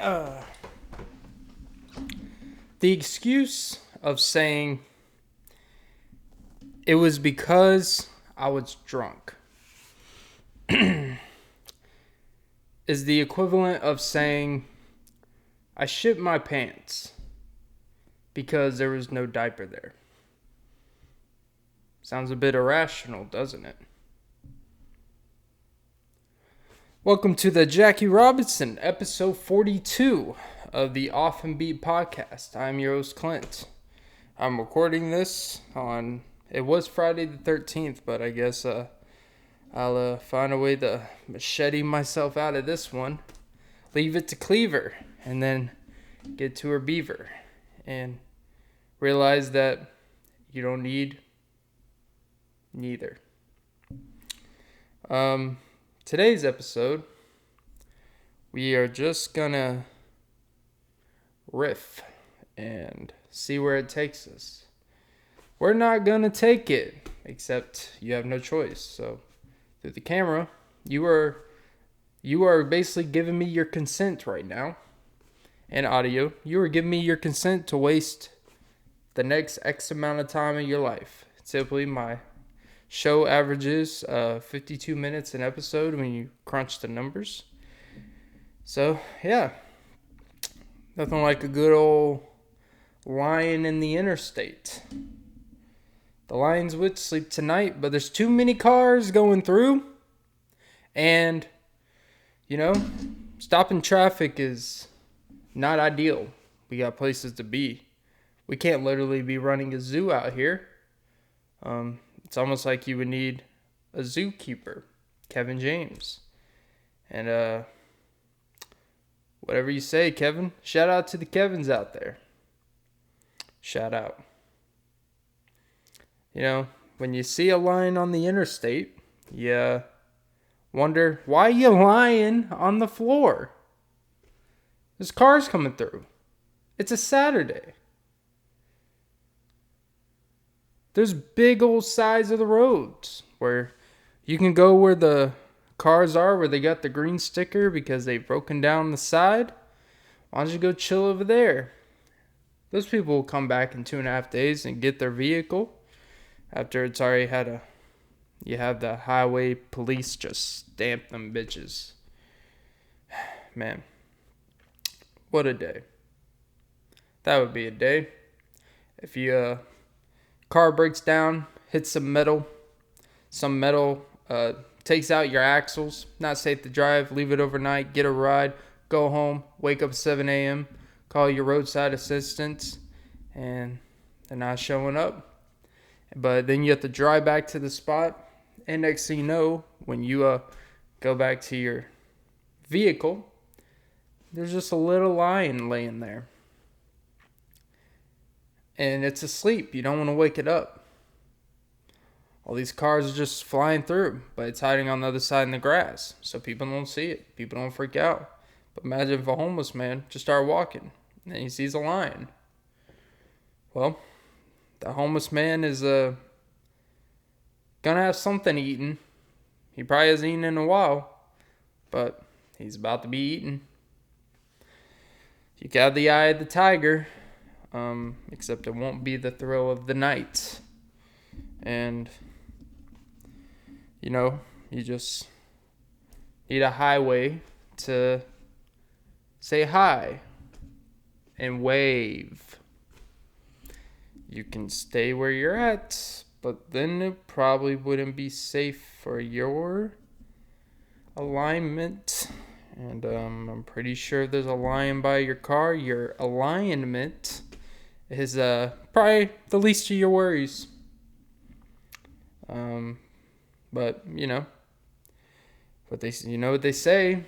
Uh, the excuse of saying it was because I was drunk is the equivalent of saying I shit my pants because there was no diaper there. Sounds a bit irrational, doesn't it? Welcome to the Jackie Robinson, episode 42 of the Off and Beat podcast. I'm your host, Clint. I'm recording this on, it was Friday the 13th, but I guess I'll find a way to machete myself out of this one. Leave it to Cleaver, and then get to her beaver. And realize that you don't need neither. Today's episode, we are just gonna riff and see where it takes us. We're not gonna take it, except you have no choice. So, through the camera, you are basically giving me your consent right now, and audio. You are giving me your consent to waste the next X amount of time of your life. Simply, my show averages 52 minutes an episode when you crunch the numbers. So, yeah. Nothing like a good old lion in the interstate. The lions would sleep tonight, but there's too many cars going through. And, stopping traffic is not ideal. We got places to be. We can't literally be running a zoo out here. It's almost like you would need a zookeeper, Kevin James. And whatever you say, Kevin. Shout out to the Kevins out there. Shout out. When you see a lion on the interstate, you wonder, why are you lying on the floor? There's cars coming through. It's a Saturday. There's big old sides of the roads where you can go where the cars are, where they got the green sticker because they've broken down the side. Why don't you go chill over there? Those people will come back in 2.5 days and get their vehicle after it's already you have the highway police just stamp them bitches. Man, what a day. That would be a day. If you car breaks down, hits some metal takes out your axles, not safe to drive, leave it overnight, get a ride, go home, wake up at 7 a.m., call your roadside assistance, and they're not showing up. But then you have to drive back to the spot, and next thing you know, when you go back to your vehicle, there's just a little lion laying there. And it's asleep. You don't want to wake it up. All these cars are just flying through, but it's hiding on the other side in the grass, so people don't see it. People don't freak out. But imagine if a homeless man just started walking, and he sees a lion. Well, the homeless man is gonna have something eaten. He probably hasn't eaten in a while, but he's about to be eaten. You got the eye of the tiger. Except it won't be the thrill of the night. And, you just need a highway to say hi and wave. You can stay where you're at, but then it probably wouldn't be safe for your alignment. And I'm pretty sure if there's a lion by your car, your alignment is probably the least of your worries. But what they say,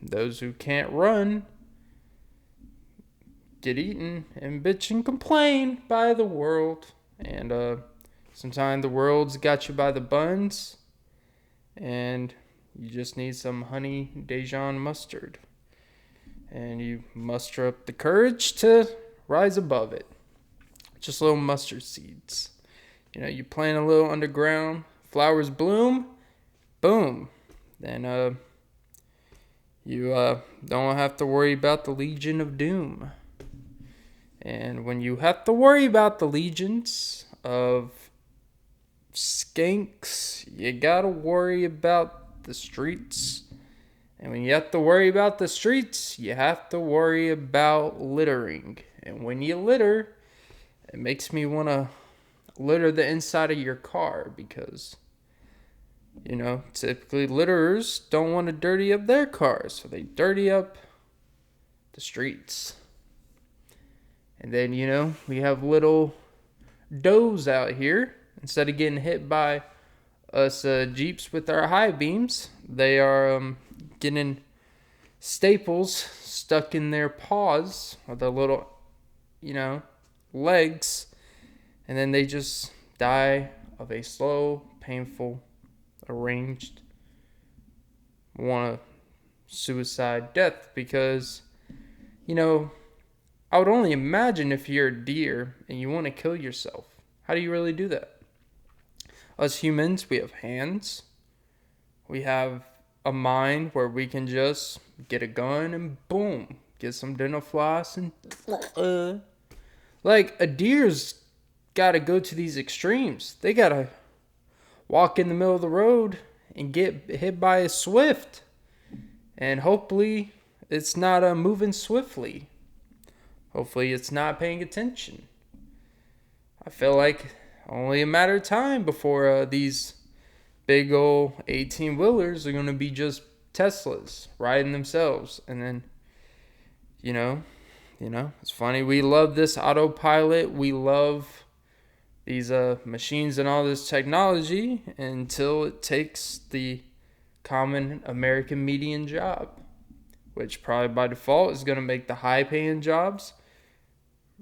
those who can't run get eaten and bitch and complain by the world. And sometimes the world's got you by the buns, and you just need some honey Dijon mustard, and you muster up the courage to rise above it. Just little mustard seeds. You plant a little underground, flowers bloom, boom. Then You don't have to worry about the Legion of Doom. And when you have to worry about the legions of skanks, you gotta worry about the streets. And when you have to worry about the streets, you have to worry about littering. And when you litter, it makes me want to litter the inside of your car because, typically litterers don't want to dirty up their cars. So they dirty up the streets. And then, we have little does out here. Instead of getting hit by us Jeeps with our high beams, they are getting staples stuck in their paws or their little, legs. And then they just die of a slow, painful, arranged suicide death because, I would only imagine if you're a deer and you want to kill yourself. How do you really do that? Us humans, we have hands. We have a mind where we can just get a gun and boom, get some dental floss and like a deer's got to go to these extremes. They got to walk in the middle of the road and get hit by a swift. And hopefully it's not moving swiftly. Hopefully it's not paying attention. I feel like only a matter of time before these big old 18-wheelers are going to be just Teslas riding themselves. And then, it's funny. We love this autopilot. We love these machines and all this technology until it takes the common American median job, which probably by default is going to make the high-paying jobs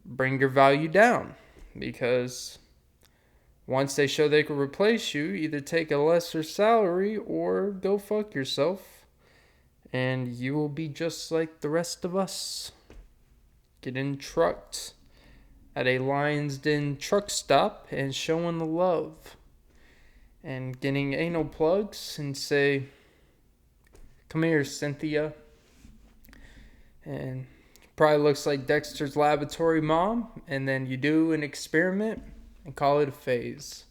bring your value down because once they show they can replace you, either take a lesser salary or go fuck yourself, and you will be just like the rest of us, getting trucked at a Lion's Den truck stop and showing the love and getting anal plugs and say, "Come here, Cynthia," and probably looks like Dexter's laboratory mom, and then you do an experiment and call it a phase.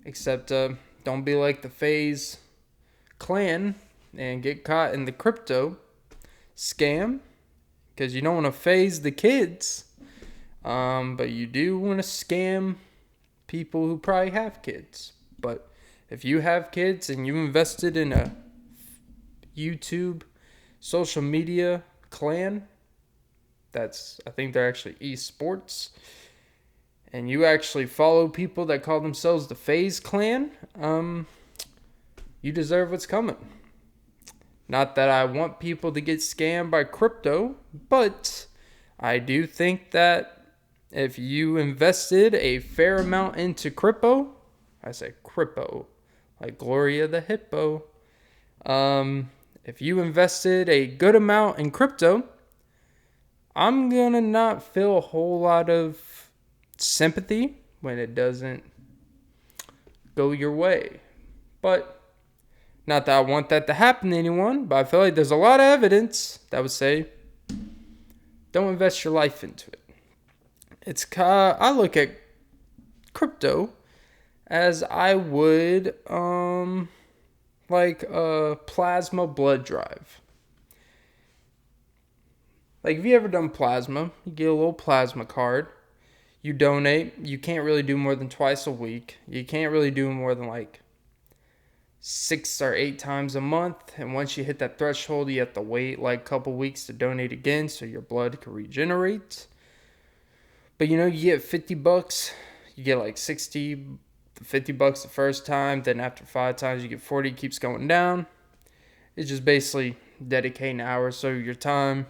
Except don't be like the phase clan and get caught in the crypto scam, because you don't want to phase the kids, but you do want to scam people who probably have kids. But if you have kids and you invested in a YouTube social media clan, I think they're actually esports, and you actually follow people that call themselves the FaZe Clan, you deserve what's coming. Not that I want people to get scammed by crypto, but I do think that if you invested a fair amount into crypto, I say crypto, like Gloria the Hippo, if you invested a good amount in crypto, I'm going to not feel a whole lot of sympathy when it doesn't go your way. But not that I want that to happen to anyone, but I feel like there's a lot of evidence that would say don't invest your life into it. I look at crypto as I would like a plasma blood drive. Like, have you ever done plasma? You get a little plasma card. You donate. You can't really do more than twice a week. You can't really do more than like 6 or 8 times a month. And once you hit that threshold, you have to wait like a couple weeks to donate again so your blood can regenerate. But you get $50. You get like 60 to $50 the first time. Then after 5 times, you get 40. It keeps going down. It's just basically dedicating hours so your time.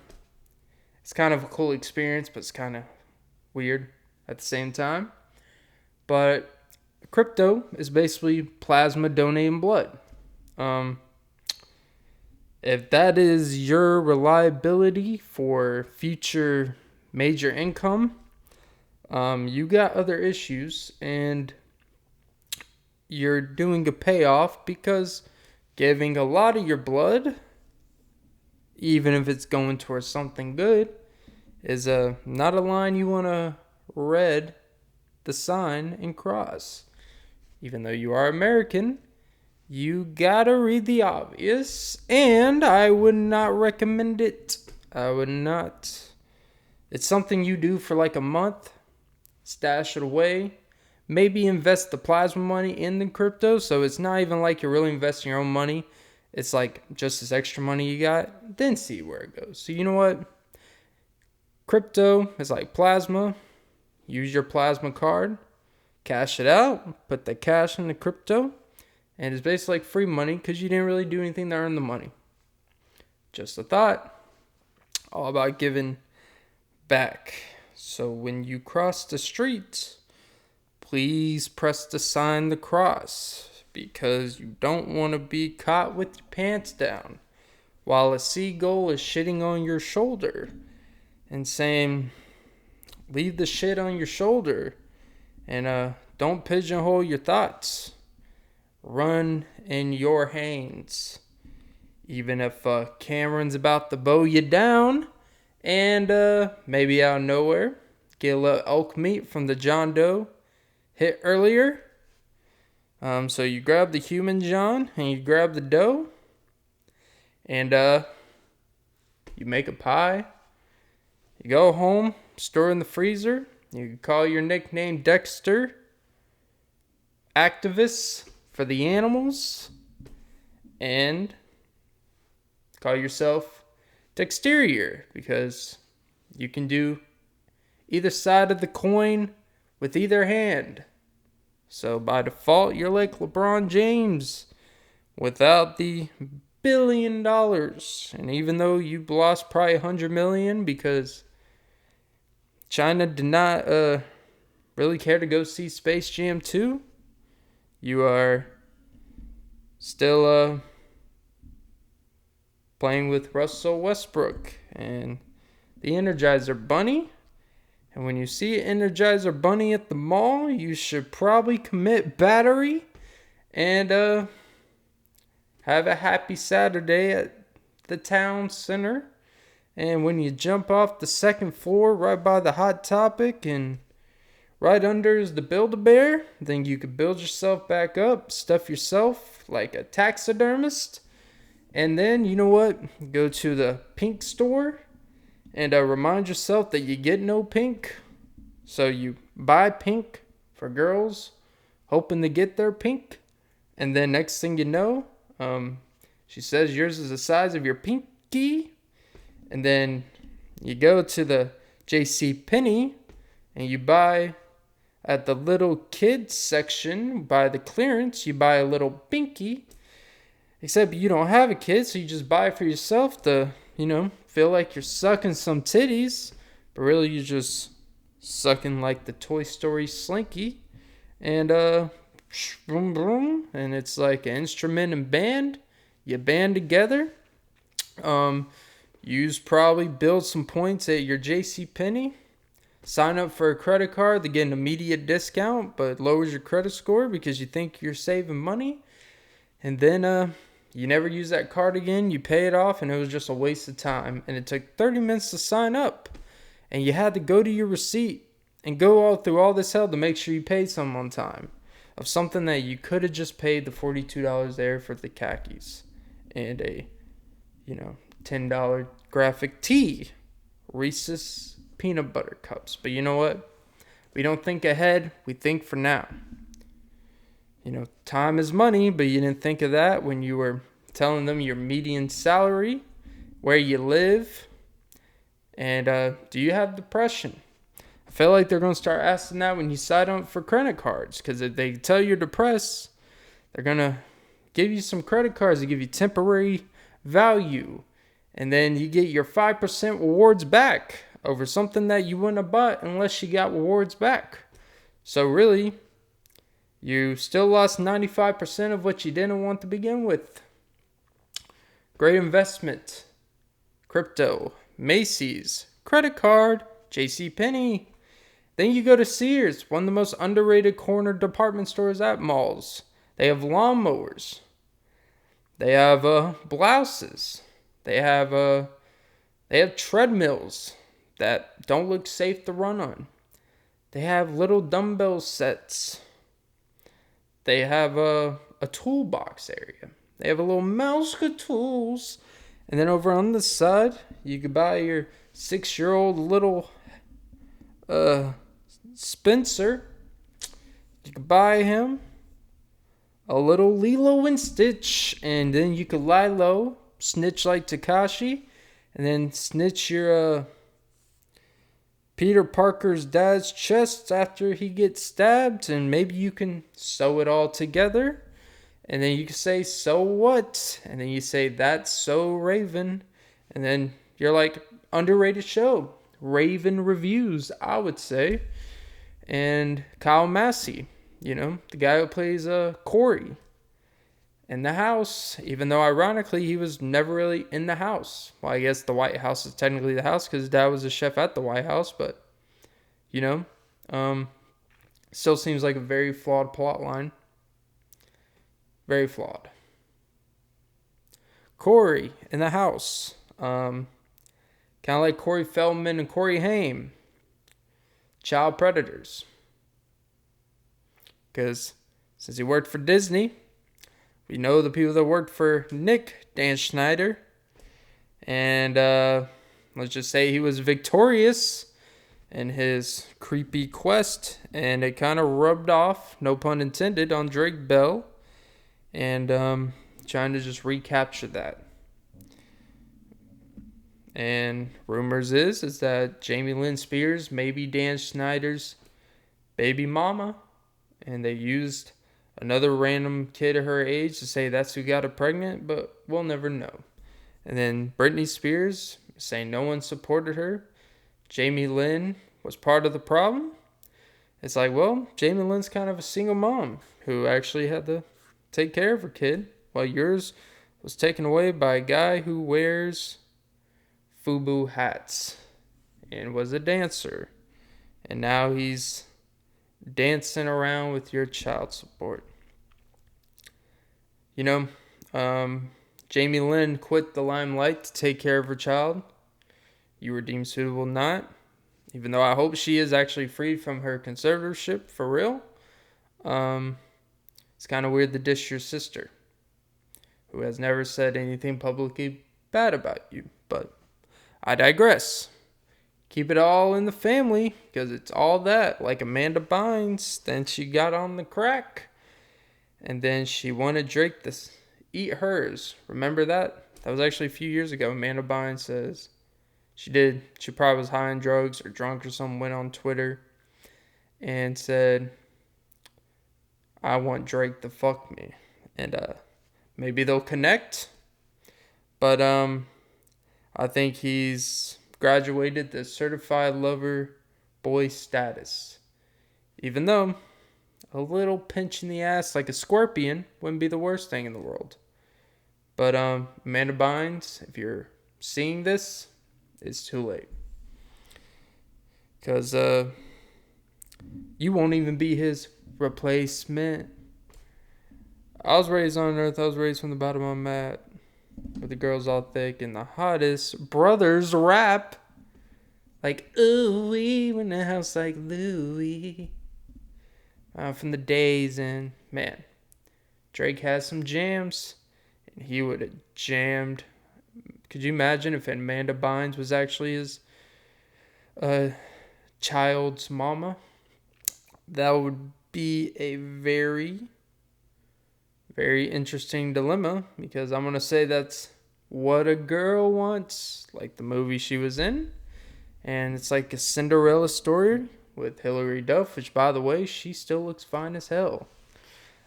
It's kind of a cool experience, but it's kind of weird at the same time. But crypto is basically plasma donating blood. If that is your reliability for future major income, you got other issues, and you're doing a payoff because giving a lot of your blood even if it's going towards something good, is not a line you want to read the sign and cross. Even though you are American, you gotta read the obvious, and I would not recommend it. I would not. It's something you do for like a month, stash it away, maybe invest the plasma money in the crypto, so it's not even like you're really investing your own money. It's like just this extra money you got, then see where it goes. So you know what? Crypto is like plasma. Use your plasma card, cash it out, put the cash in the crypto, and it's basically like free money because you didn't really do anything to earn the money. Just a thought. All about giving back. So when you cross the street, please press the sign, the cross, because you don't want to be caught with your pants down while a seagull is shitting on your shoulder and saying, leave the shit on your shoulder, and don't pigeonhole your thoughts. Run in your hands. Even if Cameron's about to bow you down, and maybe out of nowhere, get a little elk meat from the John Doe hit earlier. So you grab the human John and you grab the doe, and you make a pie. You go home, store in the freezer. You call your nickname Dexter. Activists for the animals. And call yourself Dexterior, because you can do either side of the coin with either hand. So by default, you're like LeBron James without the $1 billion. And even though you lost probably 100 million because China did not really care to go see Space Jam 2, you are still playing with Russell Westbrook and the Energizer Bunny. And when you see an Energizer Bunny at the mall, you should probably commit battery and have a happy Saturday at the town center. And when you jump off the second floor right by the Hot Topic and right under is the Build-A-Bear, then you could build yourself back up, stuff yourself like a taxidermist. And then, you know what? Go to the pink store and remind yourself that you get no pink. So you buy pink for girls, hoping to get their pink. And then next thing you know, she says yours is the size of your pinky. And then you go to the JC Penney and you buy at the little kids section, by the clearance, you buy a little pinky. Except you don't have a kid, so you just buy it for yourself to, feel like you're sucking some titties. But really you're just sucking like the Toy Story Slinky. And boom boom. And it's like an instrument and band. You band together. Probably build some points at your JCPenney. Sign up for a credit card to get an immediate discount, but lowers your credit score because you think you're saving money. And then you never use that card again. You pay it off, and it was just a waste of time. And it took 30 minutes to sign up. And you had to go to your receipt and go all through all this hell to make sure you paid some on time of something that you could have just paid the $42 there for the khakis and a, $10 graphic tee, Reese's peanut butter cups. But you know what? We don't think ahead. We think for now. Time is money, but you didn't think of that when you were telling them your median salary, where you live, and do you have depression? I feel like they're going to start asking that when you sign up for credit cards, because if they tell you're depressed, they're going to give you some credit cards to give you temporary value, and then you get your 5% rewards back over something that you wouldn't have bought unless you got rewards back. So really, you still lost 95% of what you didn't want to begin with. Great investment. Crypto, Macy's, credit card, JCPenney. Then you go to Sears, one of the most underrated corner department stores at malls. They have lawnmowers. They have blouses. They have treadmills that don't look safe to run on. They have little dumbbell sets. They have a toolbox area. They have a little mouse of tools. And then over on the side, you could buy your 6-year-old little Spencer. You could buy him a little Lilo and Stitch. And then you could lie low, snitch like Takashi. And then snitch your Peter Parker's dad's chest after he gets stabbed, and maybe you can sew it all together, and then you can say, so what? And then you say, that's so Raven, and then you're like, underrated show. Raven reviews, I would say. And Kyle Massey, the guy who plays Corey in the house, even though ironically he was never really in the house. Well, I guess the White House is technically the house because his dad was a chef at the White House, but still seems like a very flawed plot line. Very flawed. Corey in the house, kind of like Corey Feldman and Corey Haim, child predators. Because since he worked for Disney, we know the people that worked for Nick Dan Schneider. And let's just say he was victorious in his creepy quest. And it kind of rubbed off, no pun intended, on Drake Bell. And trying to just recapture that. And rumors is that Jamie Lynn Spears may be Dan Schneider's baby mama. And they used another random kid of her age to say that's who got her pregnant, but we'll never know. And then Britney Spears saying no one supported her. Jamie Lynn was part of the problem. It's like, well, Jamie Lynn's kind of a single mom who actually had to take care of her kid, while yours was taken away by a guy who wears FUBU hats and was a dancer. And now he's dancing around with your child support. Jamie Lynn quit the limelight to take care of her child. You were deemed suitable not. Even though I hope she is actually freed from her conservatorship for real. It's kind of weird to dish your sister, who has never said anything publicly bad about you. But I digress. Keep it all in the family, because it's all that. Like Amanda Bynes, then she got on the crack. And then she wanted Drake to eat hers. Remember that? That was actually a few years ago. Amanda Bynes says she probably was high on drugs or drunk or something, went on Twitter and said, I want Drake to fuck me. And maybe they'll connect. But I think he's graduated to certified lover boy status. Even though a little pinch in the ass like a scorpion wouldn't be the worst thing in the world. But Amanda Bynes, if you're seeing this, it's too late. Because you won't even be his replacement. I was raised on earth. I was raised from the bottom of my mat. With the girls all thick and the hottest brothers rap. Like, ooh, we in the house like Louie. From the days, and man, Drake has some jams. And he would have jammed. Could you imagine if Amanda Bynes was actually his child's mama? That would be a very, very interesting dilemma, because I'm going to say that's what a girl wants, like the movie she was in. And it's like a Cinderella story with Hilary Duff, which, by the way, she still looks fine as hell.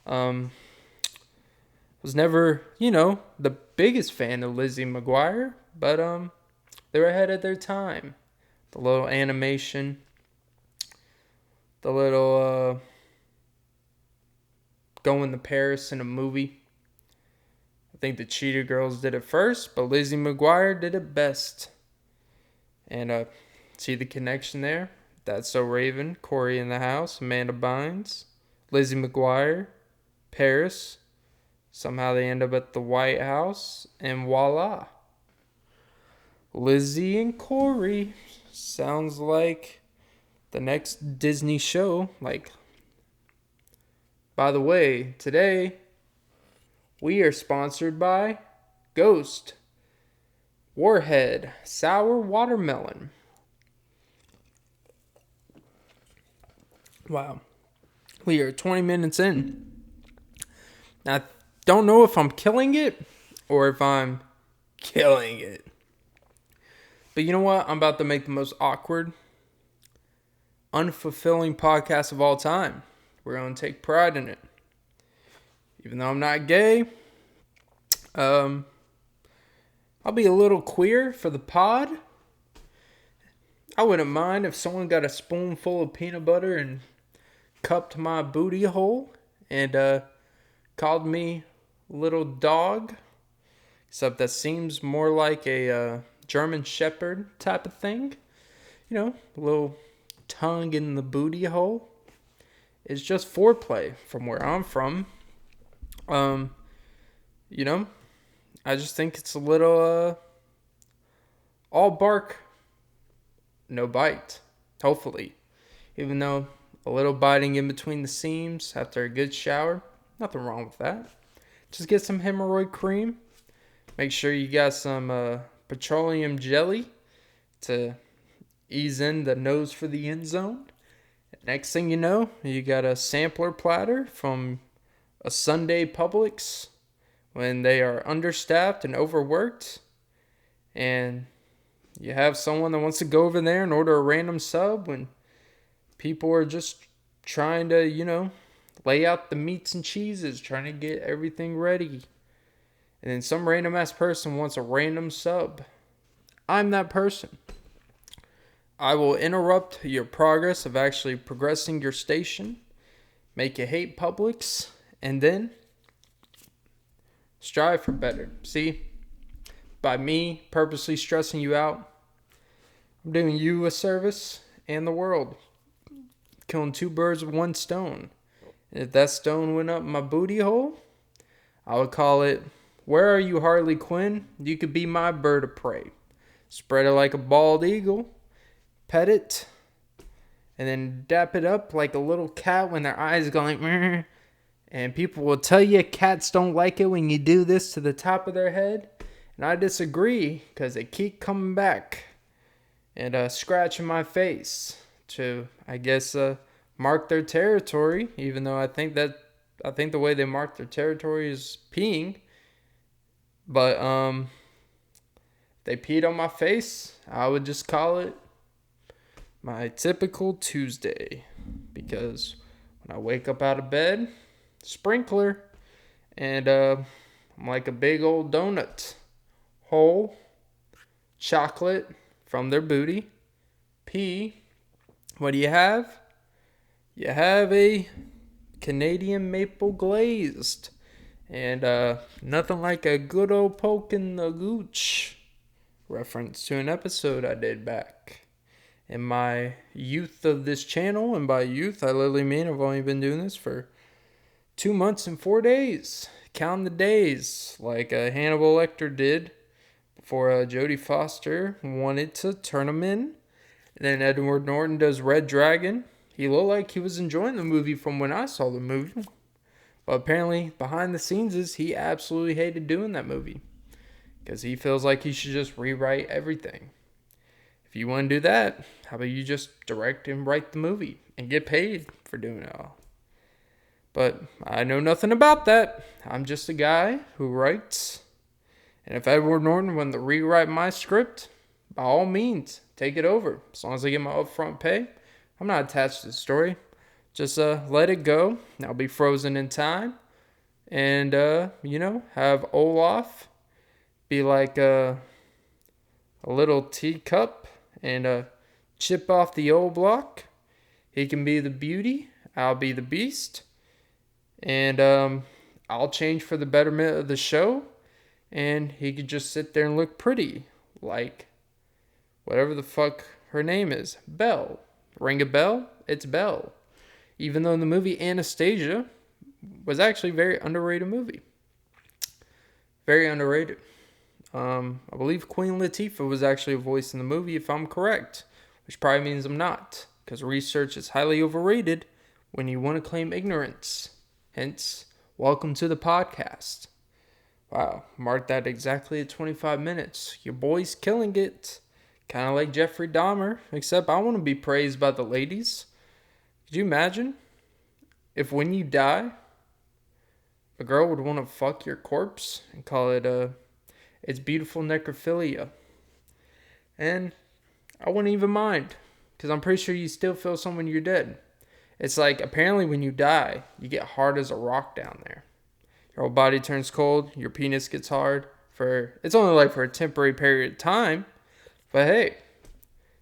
Was never, the biggest fan of Lizzie McGuire, but they're ahead of their time. The little animation, the little going to Paris in a movie. I think the Cheetah Girls did it first, but Lizzie McGuire did it best. And see the connection there? That's So Raven, Corey in the House, Amanda Bynes, Lizzie McGuire, Paris. Somehow they end up at the White House, and voila. Lizzie and Corey. Sounds like the next Disney show. Like, by the way, today we are sponsored by Ghost Warhead Sour Watermelon. Wow. We are 20 minutes in. I don't know if I'm killing it or if I'm killing it. But you know what? I'm about to make the most awkward, unfulfilling podcast of all time. We're going to take pride in it. Even though I'm not gay, I'll be a little queer for the pod. I wouldn't mind if someone got a spoonful of peanut butter and cupped my booty hole and called me little dog. Except that seems more like a German Shepherd type of thing. You know, a little tongue in the booty hole. It's just foreplay from where I'm from. You know, I just think it's a little all bark, no bite. Hopefully. Even though a little biting in between the seams after a good shower, nothing wrong with that. Just get some hemorrhoid cream. Make sure you got some petroleum jelly to ease in the nose for the end zone. Next thing you know, you got a sampler platter from a Sunday Publix when they are understaffed and overworked. And you have someone that wants to go over there and order a random sub when people are just trying to, you know, lay out the meats and cheeses, trying to get everything ready. And then some random ass person wants a random sub. I'm that person. I will interrupt your progress of actually progressing your station, make you hate Publix, and then strive for better. See, by me purposely stressing you out, I'm doing you a service and the world. Killing two birds with one stone. And if that stone went up my booty hole, I would call it, "Where are you, Harley Quinn? You could be my bird of prey." Spread it like a bald eagle, pet it, and then dap it up like a little cat when their eyes go like, "Meh." And people will tell you cats don't like it when you do this to the top of their head. And I disagree, because they keep coming back and scratching my face to, I guess, mark their territory. Even though I think the way they mark their territory is peeing. But they peed on my face, I would just call it my typical Tuesday. Because when I wake up out of bed, sprinkler, and I'm like a big old donut. Whole chocolate from their booty. Pee. What do you have? You have a Canadian maple glazed. And nothing like a good old poke in the gooch. Reference to an episode I did back in my youth of this channel. And by youth, I literally mean I've only been doing this for 2 months and 4 days. Count the days like Hannibal Lecter did before Jodie Foster wanted to turn him in. And then Edward Norton does Red Dragon. He looked like he was enjoying the movie from when I saw the movie. But apparently, behind the scenes is he absolutely hated doing that movie. Because he feels like he should just rewrite everything. If you want to do that, how about you just direct and write the movie and get paid for doing it all? But I know nothing about that. I'm just a guy who writes. And if Edward Norton wanted to rewrite my script, by all means, take it over. As long as I get my upfront pay, I'm not attached to the story. Just let it go. I'll be frozen in time. And, have Olaf be like a little teacup and chip off the old block. He can be the beauty. I'll be the beast. And I'll change for the betterment of the show. And he could just sit there and look pretty. Like whatever the fuck her name is. Belle. Ring a bell? It's Belle. Even though the movie Anastasia was actually a very underrated movie. Very underrated. I believe Queen Latifah was actually a voice in the movie, if I'm correct, which probably means I'm not, because research is highly overrated when you want to claim ignorance. Hence, welcome to the podcast. Wow, marked that exactly at 25 minutes. Your boy's killing it. Kind of like Jeffrey Dahmer, except I want to be praised by the ladies. Could you imagine if when you die, a girl would want to fuck your corpse and call it it's beautiful necrophilia? And I wouldn't even mind, because I'm pretty sure you still feel something when you're dead. It's like, apparently when you die, you get hard as a rock down there. Your whole body turns cold, your penis gets hard. It's only like for a temporary period of time. But hey,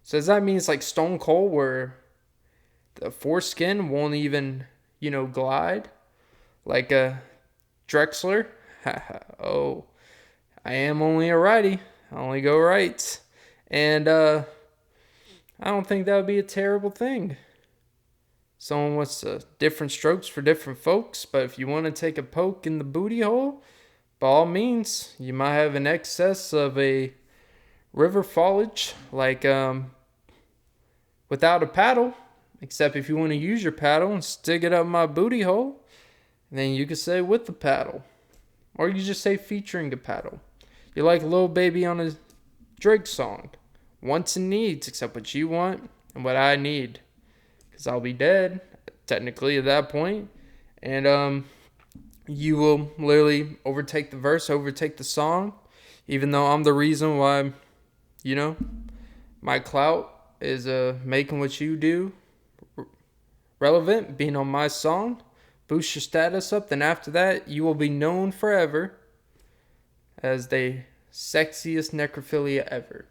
so does that mean it's like Stone Cold where the foreskin won't even, glide? Like a Drexler? Oh, I am only a righty. I only go right. And I don't think that would be a terrible thing. Someone wants different strokes for different folks, but if you want to take a poke in the booty hole, by all means, you might have an excess of a river foliage, like without a paddle, except if you want to use your paddle and stick it up my booty hole, then you could say with the paddle, or you just say featuring a paddle. You're like Lil Baby on a Drake song, wants and needs, except what you want and what I need. Because I'll be dead, technically, at that point. And you will literally overtake the verse, overtake the song. Even though I'm the reason why, my clout is making what you do relevant, being on my song. Boost your status up, then after that, you will be known forever as the sexiest necrophilia ever.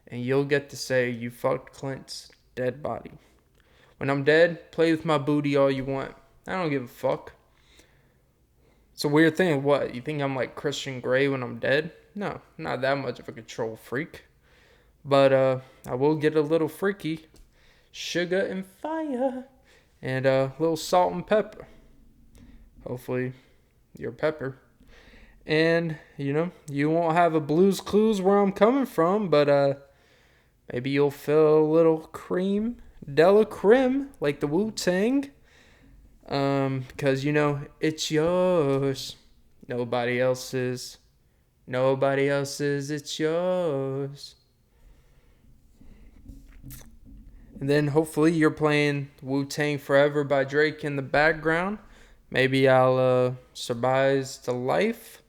And you'll get to say you fucked Clint's dead body. When I'm dead, play with my booty all you want. I don't give a fuck. It's a weird thing. What? You think I'm like Christian Grey when I'm dead? No, not that much of a control freak. But I will get a little freaky. Sugar and fire. And a little salt and pepper. Hopefully you're pepper. And, you won't have a Blue's Clues where I'm coming from. But maybe you'll feel a little cream. Della Creme, like the Wu-Tang. Because, it's yours. Nobody else's. Nobody else's, it's yours. And then hopefully you're playing Wu-Tang Forever by Drake in the background. Maybe I'll surprise to life.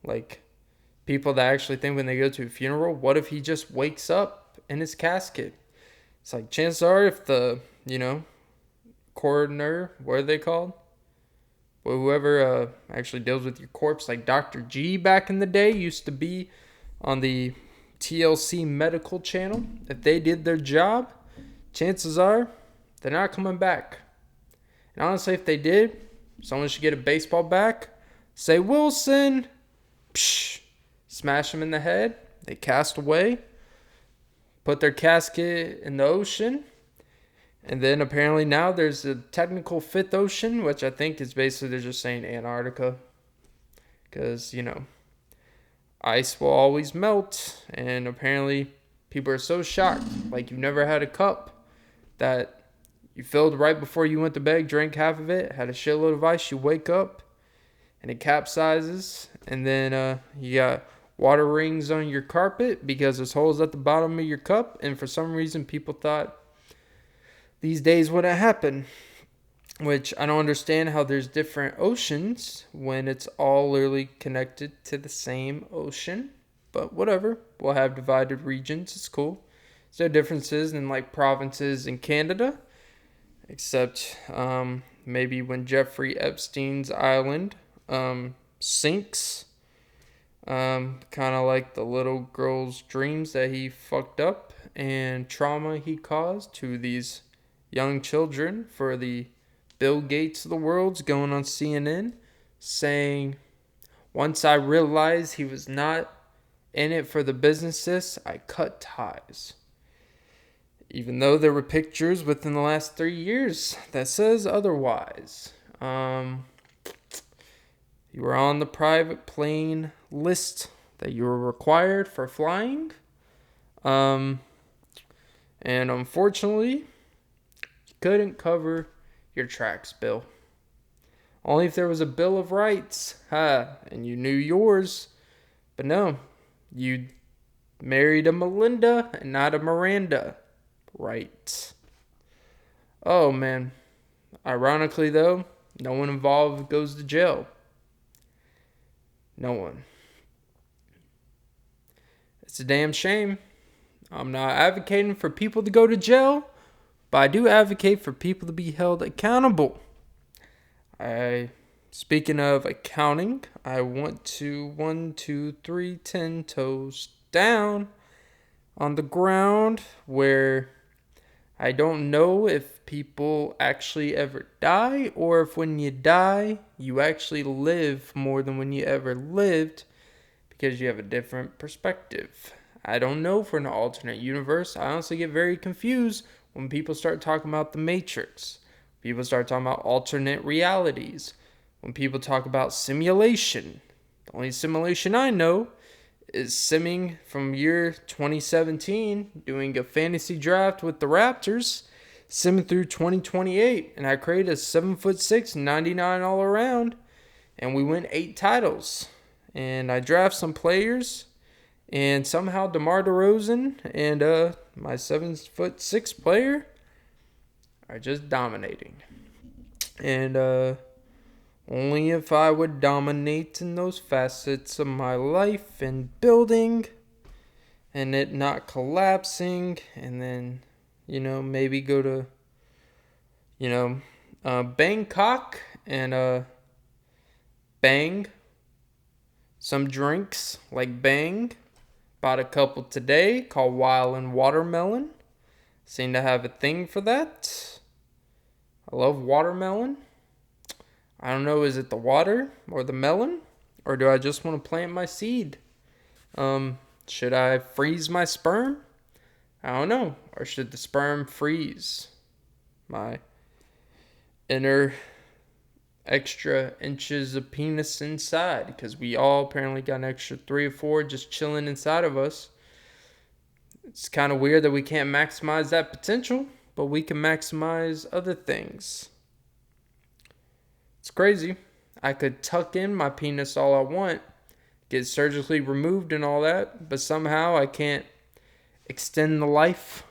Like people that actually think when they go to a funeral, what if he just wakes up in his casket? It's like, chances are if the, coroner, what are they called? Well, whoever actually deals with your corpse, like Dr. G back in the day used to be on the TLC medical channel. If they did their job, chances are they're not coming back. And honestly, if they did, someone should get a baseball bat, say Wilson, psh, smash him in the head. They cast away. Put their casket in the ocean. And then apparently now there's a technical fifth ocean, which I think is basically they're just saying Antarctica. Because, ice will always melt. And apparently people are so shocked. Like you've never had a cup that you filled right before you went to bed, drank half of it, had a shitload of ice, you wake up and it capsizes. And then you got water rings on your carpet because there's holes at the bottom of your cup, and for some reason people thought these days wouldn't happen, which I don't understand how there's different oceans when it's all literally connected to the same ocean, but whatever, we'll have divided regions, it's cool. There's no differences in like provinces in Canada, except maybe when Jeffrey Epstein's island sinks. Kind of like the little girl's dreams that he fucked up and trauma he caused to these young children for the Bill Gates of the world's going on CNN saying, once I realized he was not in it for the businesses, I cut ties. Even though there were pictures within the last 3 years that says otherwise. You were on the private plane list that you were required for flying. And unfortunately, you couldn't cover your tracks bill. Only if there was a Bill of Rights, and you knew yours. But no, you married a Melinda and not a Miranda. Right. Oh, man. Ironically, though, no one involved goes to jail. No one. It's a damn shame. I'm not advocating for people to go to jail, but I do advocate for people to be held accountable. Speaking of accounting, I want to 1, 2, 3, 10 toes down on the ground where I don't know if people actually ever die or if when you die, you actually live more than when you ever lived because you have a different perspective. I don't know for an alternate universe. I honestly get very confused when people start talking about the Matrix. People start talking about alternate realities. When people talk about simulation. The only simulation I know is simming from year 2017, doing a fantasy draft with the Raptors, simming through 2028, and I created a 7'6", 99 all around, and we win 8 titles. And I draft some players, and somehow DeMar DeRozan and my 7'6" player are just dominating. And only if I would dominate in those facets of my life and building and it not collapsing, and then, maybe go to, Bangkok and bang some drinks like Bang. Bought a couple today called Wild and Watermelon. Seem to have a thing for that. I love watermelon. I don't know, is it the water or the melon? Or do I just want to plant my seed? Should I freeze my sperm? I don't know. Or should the sperm freeze my inner extra inches of penis inside? Because we all apparently got an extra 3 or 4 just chilling inside of us. It's kind of weird that we can't maximize that potential, but we can maximize other things. It's crazy. I could tuck in my penis all I want, get surgically removed and all that, but somehow I can't extend the life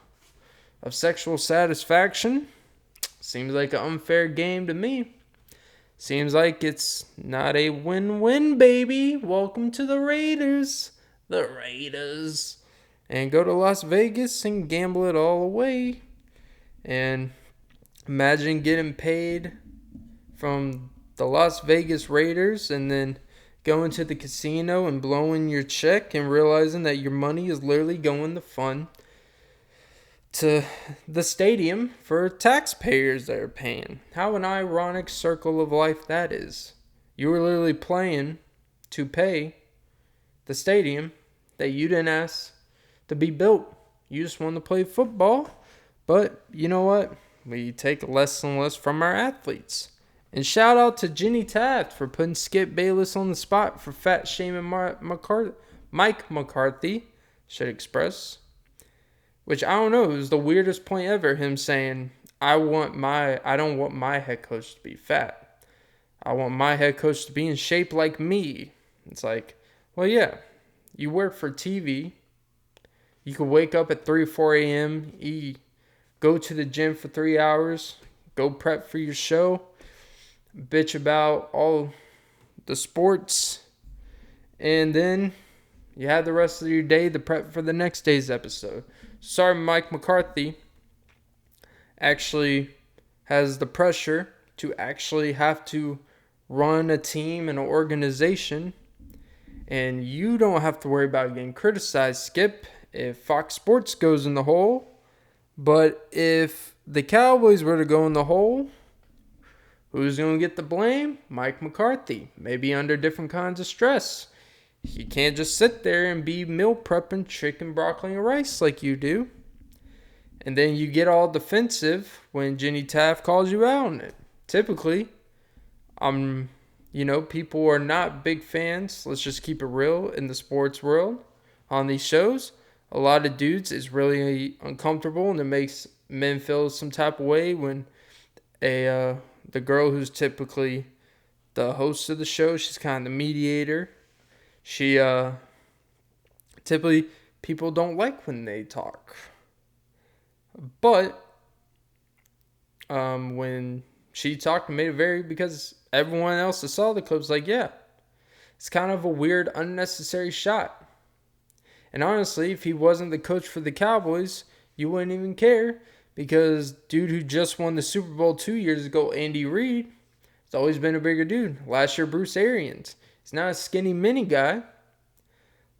of sexual satisfaction. Seems like an unfair game to me. Seems like it's not a win-win, baby. Welcome to the Raiders. The Raiders. And go to Las Vegas and gamble it all away. And imagine getting paid from the Las Vegas Raiders and then going to the casino and blowing your check and realizing that your money is literally going to fund to the stadium for taxpayers that are paying. How an ironic circle of life that is. You were literally playing to pay the stadium that you didn't ask to be built. You just wanted to play football. But you know what? We take less and less from our athletes. And shout out to Jenny Taft for putting Skip Bayless on the spot for fat shaming Mike McCarthy, should express. Which, I don't know, it was the weirdest point ever, him saying, I don't want my head coach to be fat. I want my head coach to be in shape like me. It's like, well, yeah, you work for TV. You could wake up at 3 or 4 a.m., go to the gym for 3 hours, go prep for your show, bitch about all the sports, and then you have the rest of your day to prep for the next day's episode. Sorry, Mike McCarthy actually has the pressure to actually have to run a team and an organization, and you don't have to worry about getting criticized, Skip, if Fox Sports goes in the hole. But if the Cowboys were to go in the hole, who's going to get the blame? Mike McCarthy. Maybe under different kinds of stress. He can't just sit there and be meal prepping chicken, broccoli, and rice like you do. And then you get all defensive when Jenny Taft calls you out on it. Typically, people are not big fans. Let's just keep it real in the sports world on these shows. A lot of dudes is really uncomfortable, and it makes men feel some type of way when the girl who's typically the host of the show, she's kind of the mediator. She typically people don't like when they talk, but when she talked and made it very, because everyone else that saw the clips like, yeah, it's kind of a weird, unnecessary shot. And honestly, if he wasn't the coach for the Cowboys, you wouldn't even care, because dude who just won the Super Bowl 2 years ago, Andy Reid, has always been a bigger dude. Last year, Bruce Arians. He's not a skinny mini guy.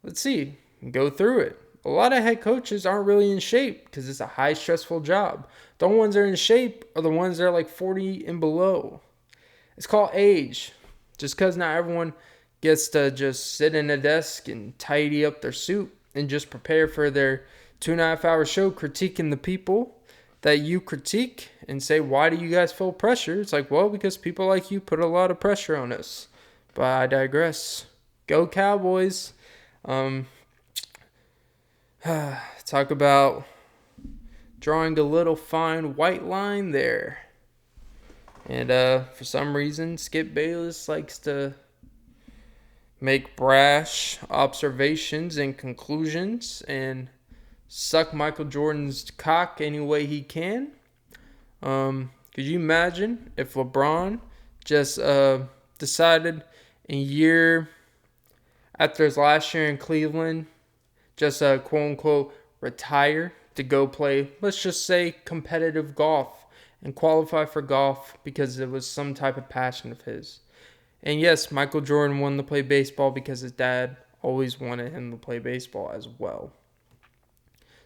Let's see. Go through it. A lot of head coaches aren't really in shape because it's a high stressful job. The only ones that are in shape are the ones that are like 40 and below. It's called age. Just because not everyone gets to just sit in a desk and tidy up their suit and just prepare for their 2.5 hour show critiquing the people that you critique and say, why do you guys feel pressure? It's like, well, because people like you put a lot of pressure on us. But I digress. Go Cowboys. Talk about drawing a little fine white line there. And for some reason, Skip Bayless likes to make brash observations and conclusions and suck Michael Jordan's cock any way he can. Could you imagine if LeBron just decided after his last year in Cleveland, just quote unquote retire to go play, let's just say, competitive golf and qualify for golf because it was some type of passion of his. And yes, Michael Jordan wanted to play baseball because his dad always wanted him to play baseball as well.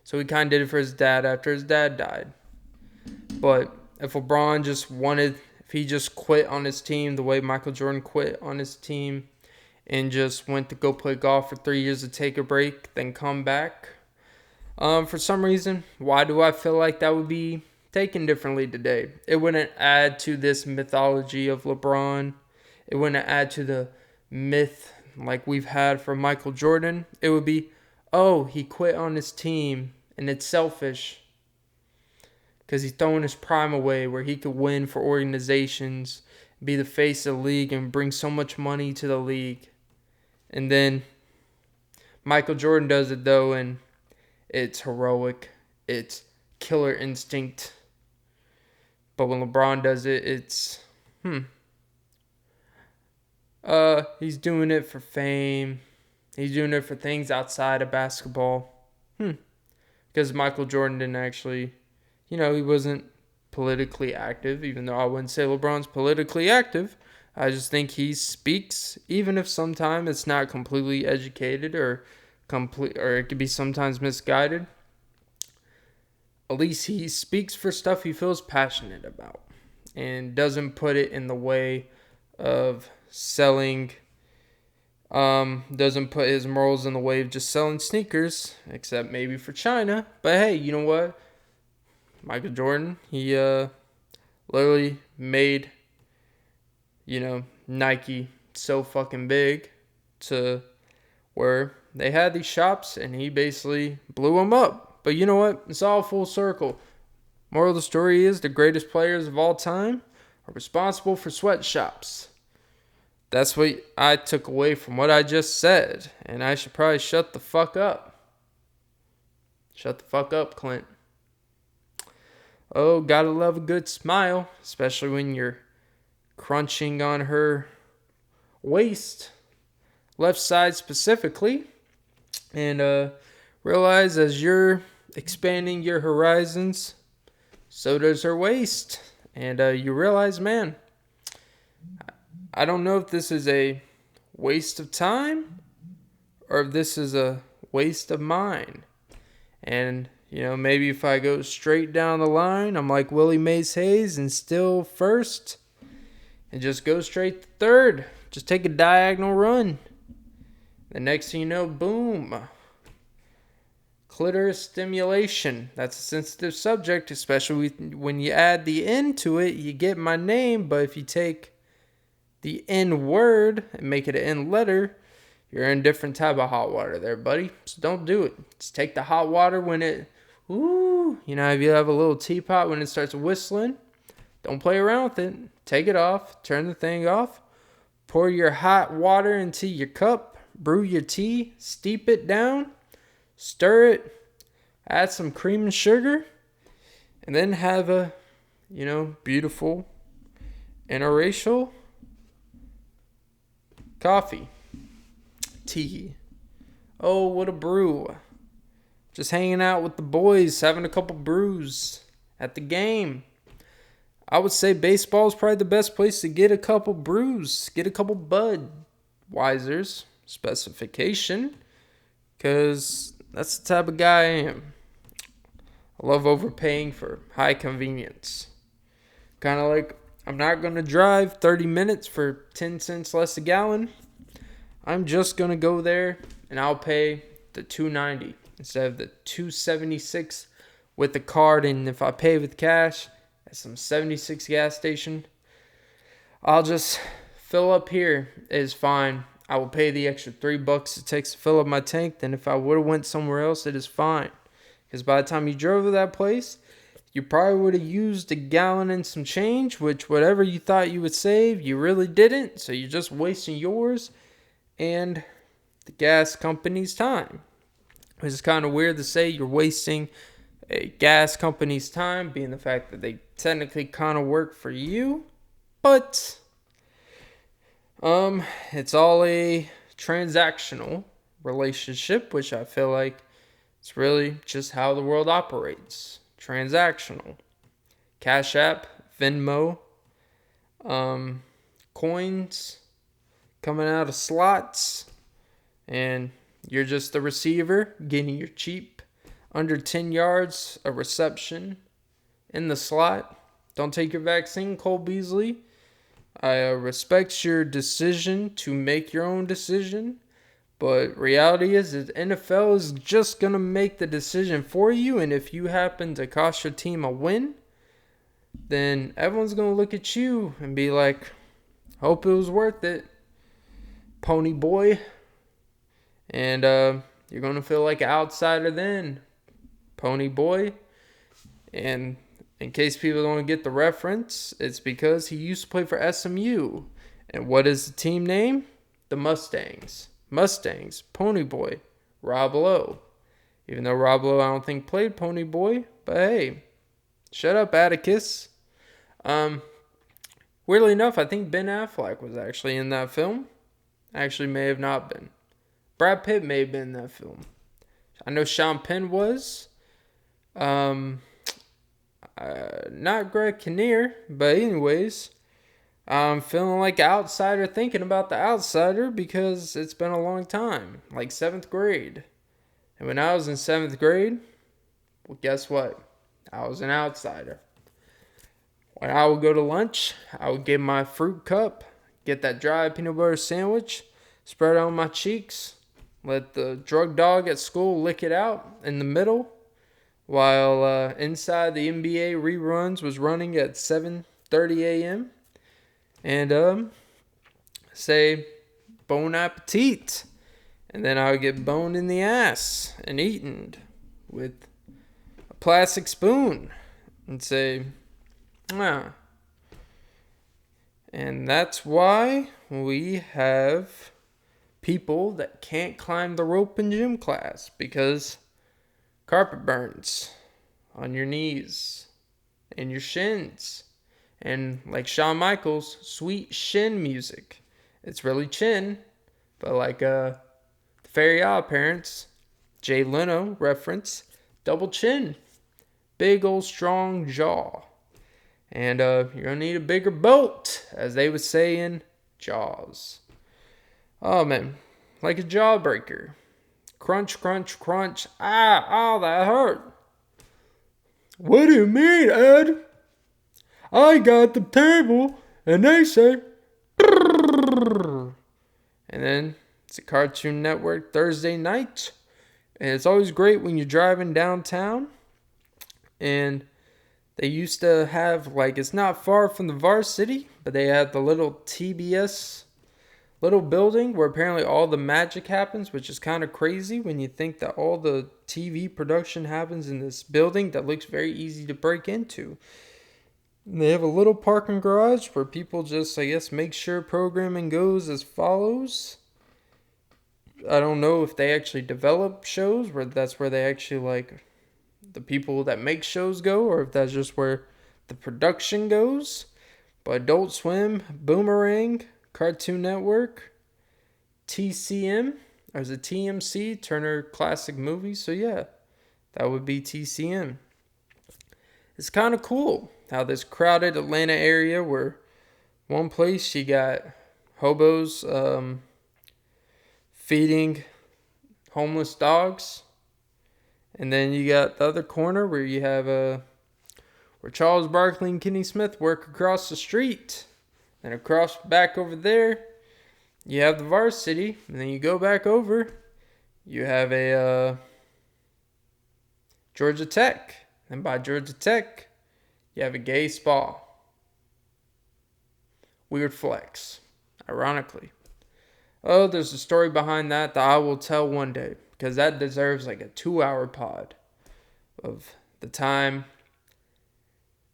So he kind of did it for his dad after his dad died. But if LeBron if he just quit on his team the way Michael Jordan quit on his team and just went to go play golf for 3 years to take a break, then come back, for some reason, why do I feel like that would be taken differently today? It wouldn't add to this mythology of LeBron. It wouldn't add to the myth like we've had for Michael Jordan. It would be, oh, he quit on his team and it's selfish because he's throwing his prime away where he could win for organizations, be the face of the league, and bring so much money to the league. And then Michael Jordan does it, though, and it's heroic. It's killer instinct. But when LeBron does it, it's, he's doing it for fame. He's doing it for things outside of basketball. Because Michael Jordan didn't actually, he wasn't politically active, even though I wouldn't say LeBron's politically active. I just think he speaks, even if sometimes it's not completely educated or it could be sometimes misguided. At least he speaks for stuff he feels passionate about and doesn't put it in the way of selling, doesn't put his morals in the way of just selling sneakers, except maybe for China. But hey, you know what? Michael Jordan, he literally made, Nike so fucking big to where they had these shops and he basically blew them up. But you know what? It's all full circle. Moral of the story is the greatest players of all time are responsible for sweatshops. That's what I took away from what I just said. And I should probably shut the fuck up. Shut the fuck up, Clint. Oh, gotta love a good smile, especially when you're crunching on her waist, left side specifically, and realize as you're expanding your horizons, so does her waist, and you realize, man, I don't know if this is a waste of time or if this is a waste of mine. And maybe if I go straight down the line, I'm like Willie Mays Hayes and still first, and just go straight to third. Just take a diagonal run. The next thing you know, boom. Clitoris stimulation. That's a sensitive subject, especially when you add the N to it. You get my name, but if you take the N word and make it an N letter, you're in a different type of hot water there, buddy. So don't do it. Just take the hot water when it, if you have a little teapot when it starts whistling, don't play around with it. Take it off, turn the thing off, pour your hot water into your cup, brew your tea, steep it down, stir it, add some cream and sugar, and then have a, beautiful interracial coffee. Tea. Oh, what a brew. Just hanging out with the boys, having a couple brews at the game. I would say baseball is probably the best place to get a couple brews, get a couple Budweisers, specification, because that's the type of guy I am. I love overpaying for high convenience. Kind of like, I'm not going to drive 30 minutes for 10 cents less a gallon. I'm just going to go there and I'll pay the $2.90 instead of the $2.76 with the card. And if I pay with cash at some 76 gas station, I'll just fill up here. It is fine. I will pay the extra $3 it takes to fill up my tank. Then if I would have went somewhere else, it is fine. Because by the time you drove to that place, you probably would have used a gallon and some change, which whatever you thought you would save, you really didn't. So you're just wasting yours and the gas company's time. Which is kind of weird to say you're wasting a gas company's time, being the fact that they technically kind of work for you. But it's all a transactional relationship, which I feel like it's really just how the world operates. Transactional. Cash App, Venmo, coins coming out of slots, and you're just the receiver getting your cheap under 10 yards of reception in the slot. Don't take your vaccine, Cole Beasley. I respect your decision to make your own decision. But reality is that NFL is just going to make the decision for you. And if you happen to cost your team a win, then everyone's going to look at you and be like, hope it was worth it, pony boy. And you're going to feel like an outsider then, pony boy. And in case people don't get the reference, it's because he used to play for SMU. And what is the team name? The Mustangs, Pony Boy, Rob Lowe. Even though Rob Lowe I don't think played Pony Boy, but hey, shut up, Atticus. Weirdly enough, I think Ben Affleck was actually in that film. Actually, may have not been. Brad Pitt may have been in that film. I know Sean Penn was. Not Greg Kinnear, but anyways. I'm feeling like an outsider thinking about the outsider because it's been a long time. Like 7th grade. And when I was in 7th grade, well, guess what? I was an outsider. When I would go to lunch, I would get my fruit cup, get that dry peanut butter sandwich, spread it on my cheeks, let the drug dog at school lick it out in the middle, while inside the NBA reruns was running at 7:30 a.m., and say bon appetit, and then I would get boned in the ass and eaten with a plastic spoon and say, ah. And that's why we have people that can't climb the rope in gym class, because carpet burns on your knees and your shins. And like Shawn Michaels, sweet shin music. It's really chin, but like the Fairy Odd Parents, Jay Leno reference, double chin. Big old strong jaw. And you're going to need a bigger boat, as they would say in Jaws. Oh man, like a jawbreaker. Crunch, crunch, crunch. Ah, oh, that hurt. What do you mean, Ed? I got the table, and they say, and then it's a Cartoon Network Thursday night, and it's always great when you're driving downtown, and They used to have, like, it's not far from the varsity, but they had the little TBS little building where apparently all the magic happens, which is kind of crazy when you think that all the TV production happens in this building that looks very easy to break into. And they have a little parking garage where people just, I guess, make sure programming goes as follows. I don't know if they actually develop shows, where that's where they actually, like, the people that make shows go, or if that's just where the production goes. But Adult Swim, Boomerang, Cartoon Network, TCM, or is it TMC, Turner Classic Movies? So yeah, that would be TCM. It's kind of cool how this crowded Atlanta area, where one place you got hobos feeding homeless dogs, and then you got the other corner where you have where Charles Barkley and Kenny Smith work across the street. And across back over there, you have the varsity. And then you go back over, you have a Georgia Tech. And by Georgia Tech, you have a gay spa. Weird flex, ironically. Oh, there's a story behind that I will tell one day, because that deserves like a 2-hour pod of the time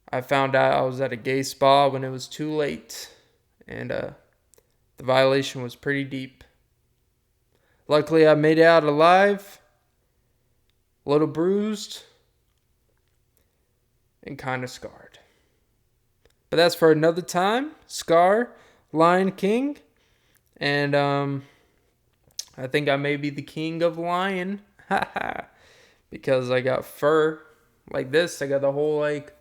I found out I was at a gay spa when it was too late, and the violation was pretty deep. Luckily, I made it out alive, a little bruised, and kind of scarred. But that's for another time. Scar, Lion King, and I think I may be the king of lion, because I got fur like this. I got the whole like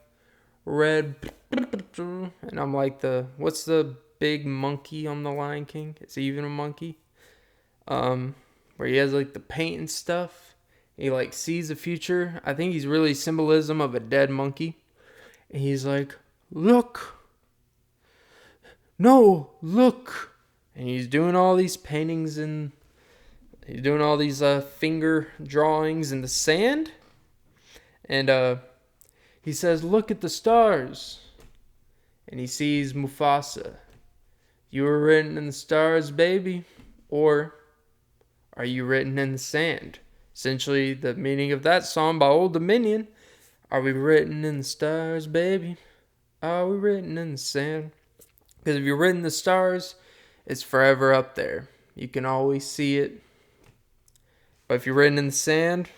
red, and I'm like what's the big monkey on the Lion King? Is he even a monkey? Where he has like the paint and stuff. He like sees the future. I think he's really symbolism of a dead monkey. And he's like, look. No, look. And he's doing all these paintings, and he's doing all these finger drawings in the sand. And he says, look at the stars. And he sees Mufasa. You were written in the stars, baby. Or are you written in the sand? Essentially, the meaning of that song by Old Dominion. Are we written in the stars, baby? Are we written in the sand? Because if you're written in the stars, it's forever up there. You can always see it. But if you're written in the sand,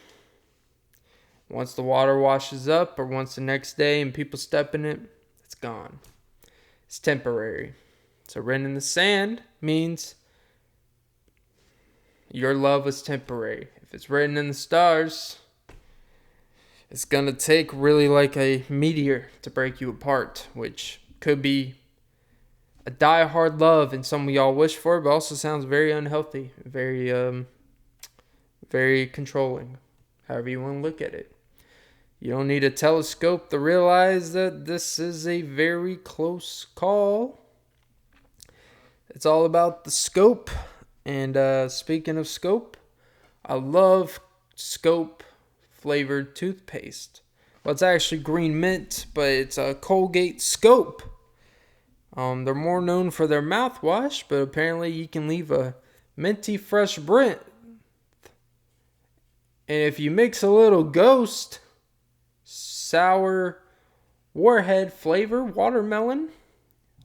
once the water washes up, or once the next day and people step in it, it's gone. It's temporary. So written in the sand means your love was temporary. If it's written in the stars, it's going to take really like a meteor to break you apart, which could be a die-hard love and something y'all wish for, but also sounds very unhealthy, very controlling, however you want to look at it. You don't need a telescope to realize that this is a very close call. It's all about the scope. And speaking of scope, I love Scope flavored toothpaste. Well, it's actually green mint, but it's a Colgate Scope. They're more known for their mouthwash, but apparently you can leave a minty fresh breath. And if you mix a little Ghost sour warhead flavor watermelon,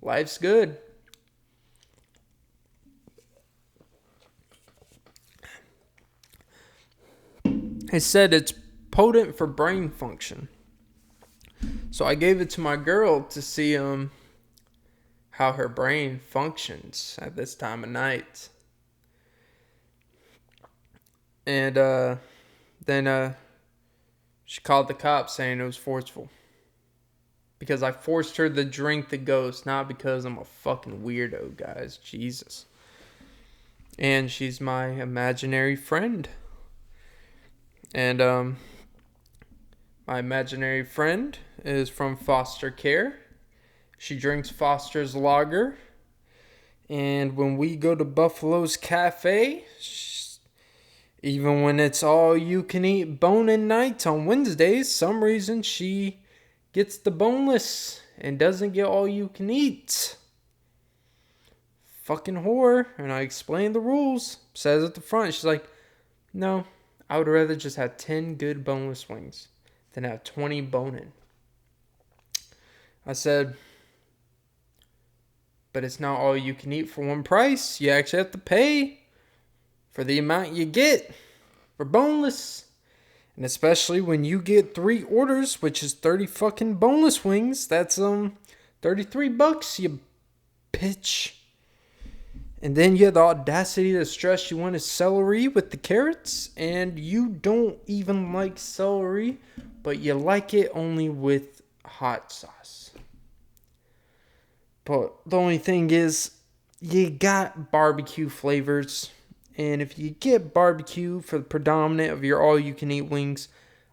life's good. It said it's potent for brain function. So I gave it to my girl to see how her brain functions at this time of night. And then she called the cops saying it was forceful. Because I forced her to drink the Ghost, not because I'm a fucking weirdo, guys. Jesus. And she's my imaginary friend. And my imaginary friend is from foster care. She drinks Foster's Lager. And when we go to Buffalo's Cafe, even when it's all you can eat boning night on Wednesdays, some reason she gets the boneless and doesn't get all you can eat. Fucking whore. And I explained the rules. Says at the front, she's like, no, I would rather just have 10 good boneless wings than have 20 bone-in. I said, but it's not all you can eat for one price. You actually have to pay for the amount you get for boneless. And especially when you get 3 orders, which is 30 fucking boneless wings, that's $33, you bitch. And then you have the audacity to stress you wanted celery with the carrots, and you don't even like celery, but you like it only with hot sauce. But the only thing is, you got barbecue flavors, and if you get barbecue for the predominant of your all-you-can-eat wings,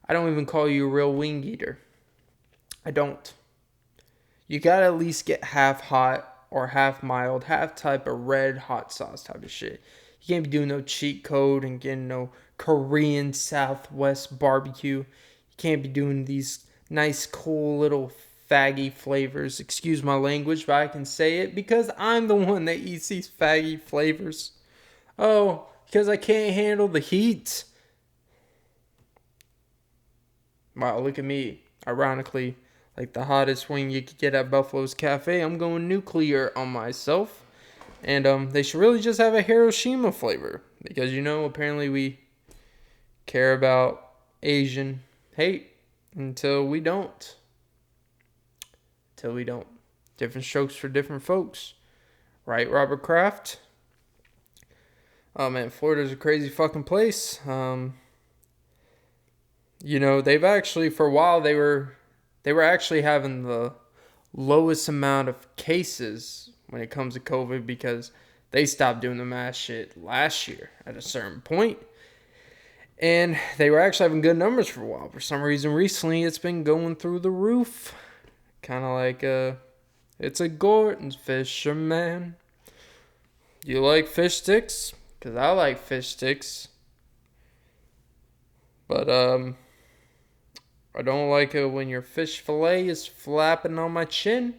I don't even call you a real wing eater. I don't. You gotta at least get half hot or half mild, half type of red hot sauce type of shit. You can't be doing no cheat code and getting no Korean Southwest barbecue. You can't be doing these nice, cool little faggy flavors. Excuse my language, but I can say it because I'm the one that eats these faggy flavors. Oh, because I can't handle the heat. Wow, look at me. Ironically, like the hottest wing you could get at Buffalo's Cafe, I'm going nuclear on myself. And they should really just have a Hiroshima flavor. Because, apparently we care about Asian hate until we don't. Different strokes for different folks. Right, Robert Kraft? Oh, man, Florida's a crazy fucking place. They've actually, for a while, they were actually having the lowest amount of cases when it comes to COVID because they stopped doing the mass shit last year at a certain point. And they were actually having good numbers for a while. For some reason, recently, it's been going through the roof. Kind of like it's a Gordon's fisherman. You like fish sticks? Because I like fish sticks. But, I don't like it when your fish fillet is flapping on my chin.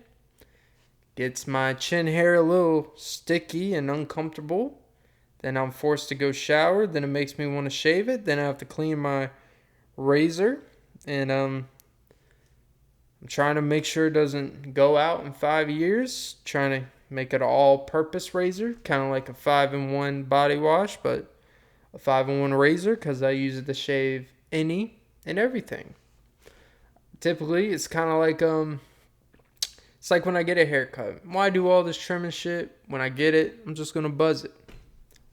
Gets my chin hair a little sticky and uncomfortable. Then I'm forced to go shower. Then it makes me want to shave it. Then I have to clean my razor. And I'm trying to make sure it doesn't go out in 5 years. Trying to make it an all-purpose razor. Kind of like a 5-in-1 body wash, but a 5-in-1 razor because I use it to shave any and everything. Typically, it's kind of like, it's like when I get a haircut. Why do all this trimming shit? When I get it, I'm just going to buzz it.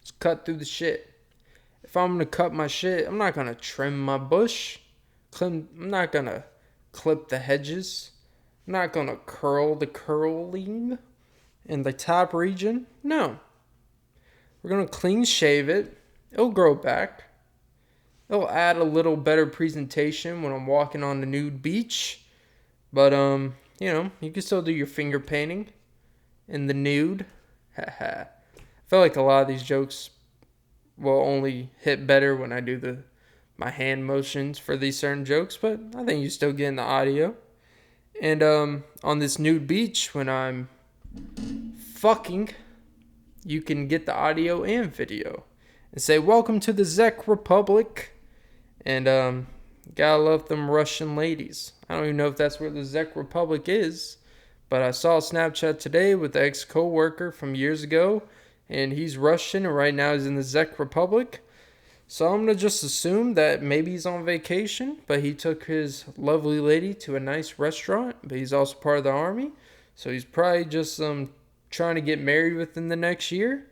Just cut through the shit. If I'm going to cut my shit, I'm not going to trim my bush. I'm not going to clip the hedges. I'm not going to curl the curling in the top region. No. We're going to clean shave it. It'll grow back. It'll add a little better presentation when I'm walking on the nude beach. But, you can still do your finger painting in the nude. I feel like a lot of these jokes will only hit better when I do my hand motions for these certain jokes. But I think you still get in the audio. And on this nude beach, when I'm fucking, you can get the audio and video. And say, welcome to the Czech Republic. And gotta love them Russian ladies. I don't even know if that's where the Czech Republic is. But I saw a Snapchat today with the ex-coworker from years ago. And he's Russian and right now he's in the Czech Republic. So I'm going to just assume that maybe he's on vacation. But he took his lovely lady to a nice restaurant. But he's also part of the army. So he's probably just trying to get married within the next year.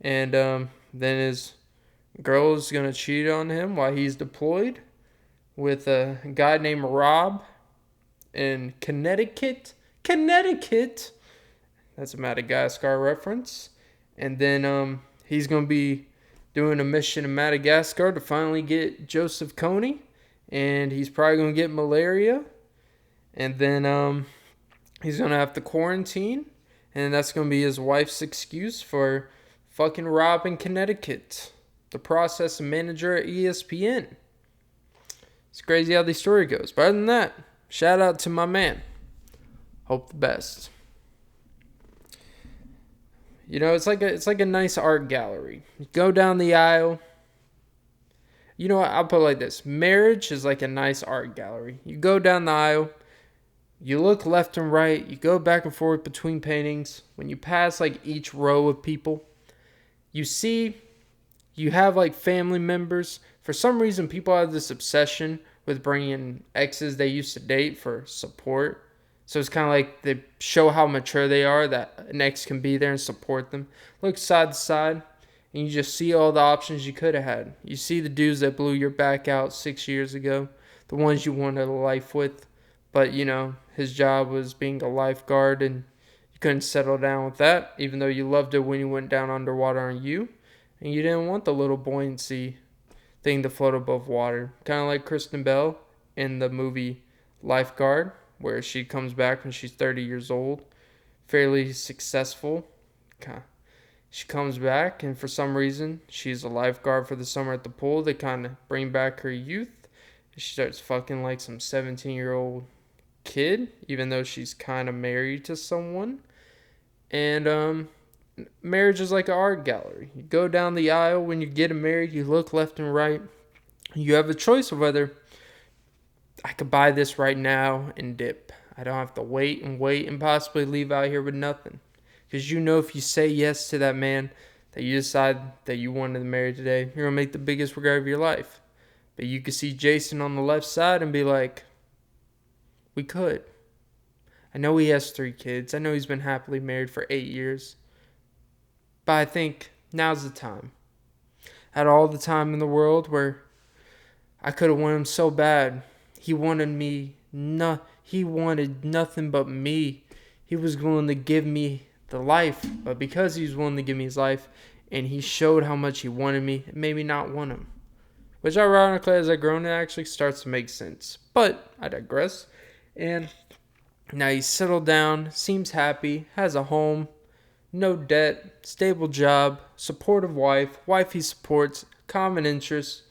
And then his girl is going to cheat on him while he's deployed with a guy named Rob in Connecticut. That's a Madagascar reference. And then he's going to be doing a mission in Madagascar to finally get Joseph Kony. And he's probably going to get malaria. And then he's going to have to quarantine. And that's going to be his wife's excuse for fucking Rob in Connecticut, the process manager at ESPN. It's crazy how the story goes. But other than that, shout out to my man. Hope the best. You know, it's like a nice art gallery. You go down the aisle. You know what? I'll put it like this. Marriage is like a nice art gallery. You go down the aisle. You look left and right. You go back and forth between paintings. When you pass like each row of people, you see you have like family members. For some reason, people have this obsession with bringing exes they used to date for support. So it's kind of like they show how mature they are, that an ex can be there and support them. Look side to side, and you just see all the options you could have had. You see the dudes that blew your back out 6 years ago, the ones you wanted a life with, but you know, his job was being a lifeguard and you couldn't settle down with that, even though you loved it when he went down underwater on you, and you didn't want the little buoyancy thing to float above water. Kind of like Kristen Bell in the movie Lifeguard, where she comes back when she's 30 years old, fairly successful. She comes back, and for some reason, she's a lifeguard for the summer at the pool. They kind of bring back her youth. She starts fucking like some 17-year-old kid, even though she's kind of married to someone. And marriage is like an art gallery. You go down the aisle when you get married, you look left and right. You have a choice of whether I could buy this right now and dip. I don't have to wait and possibly leave out here with nothing. Because you know if you say yes to that man that you decide that you wanted to marry today, you're going to make the biggest regret of your life. But you could see Jason on the left side and be like, we could. I know he has 3 kids. I know he's been happily married for 8 years. But I think now's the time. I had all the time in the world where I could have wanted him so bad. He wanted me. He wanted nothing but me. He was willing to give me the life. But because he was willing to give me his life and he showed how much he wanted me, it made me not want him. Which ironically, as I've grown, it actually starts to make sense. But I digress. And now he's settled down, seems happy, has a home, no debt, stable job, supportive wife he supports, common interests,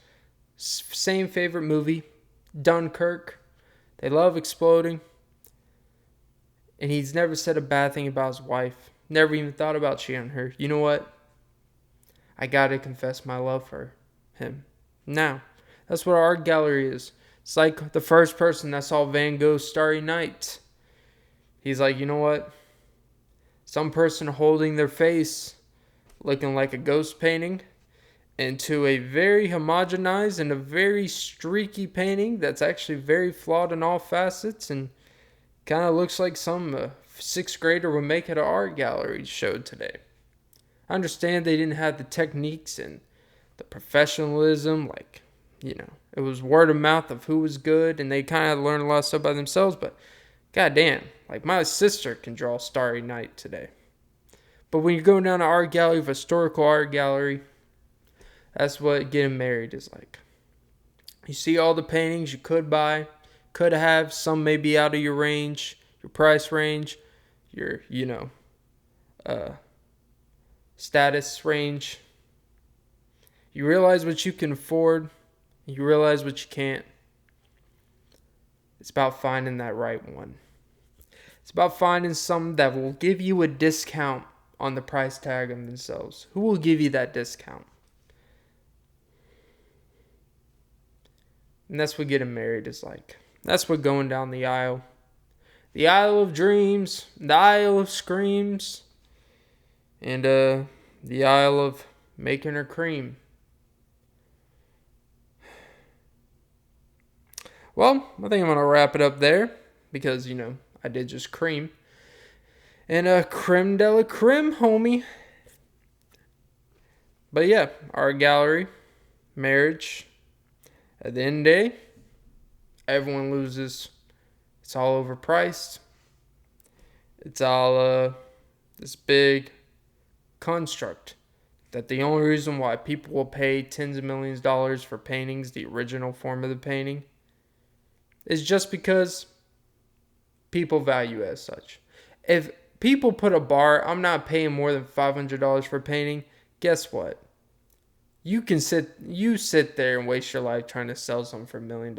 same favorite movie, Dunkirk. They love exploding. And he's never said a bad thing about his wife. Never even thought about cheating on her. You know what? I gotta confess my love for him. Now, that's what our art gallery is. It's like the first person that saw Van Gogh's Starry Night. He's like, you know what? Some person holding their face looking like a ghost painting into a very homogenized and a very streaky painting that's actually very flawed in all facets and kind of looks like some 6th grader would make at an art gallery show today. I understand they didn't have the techniques and the professionalism, like, you know, it was word of mouth of who was good, and they kind of learned a lot of stuff by themselves, but goddamn, like my sister can draw Starry Night today. But when you're going down to art gallery, historical art gallery, that's what getting married is like. You see all the paintings you could buy, could have, some may be out of your range, your price range, your, status range. You realize what you can afford. You realize what you can't. It's about finding that right one. It's about finding some that will give you a discount on the price tag of themselves. Who will give you that discount? And that's what getting married is like. That's what going down the aisle. The aisle of dreams. The aisle of screams. And the aisle of making her cream. Well, I think I'm going to wrap it up there because, you know, I did just cream. And creme de la creme, homie. But yeah, art gallery, marriage. At the end of the day, everyone loses. It's all overpriced. It's all this big construct that the only reason why people will pay tens of millions of dollars for paintings, the original form of the painting, is just because people value it as such. If people put a bar, I'm not paying more than $500 for a painting, guess what? You sit there and waste your life trying to sell something for $1 million.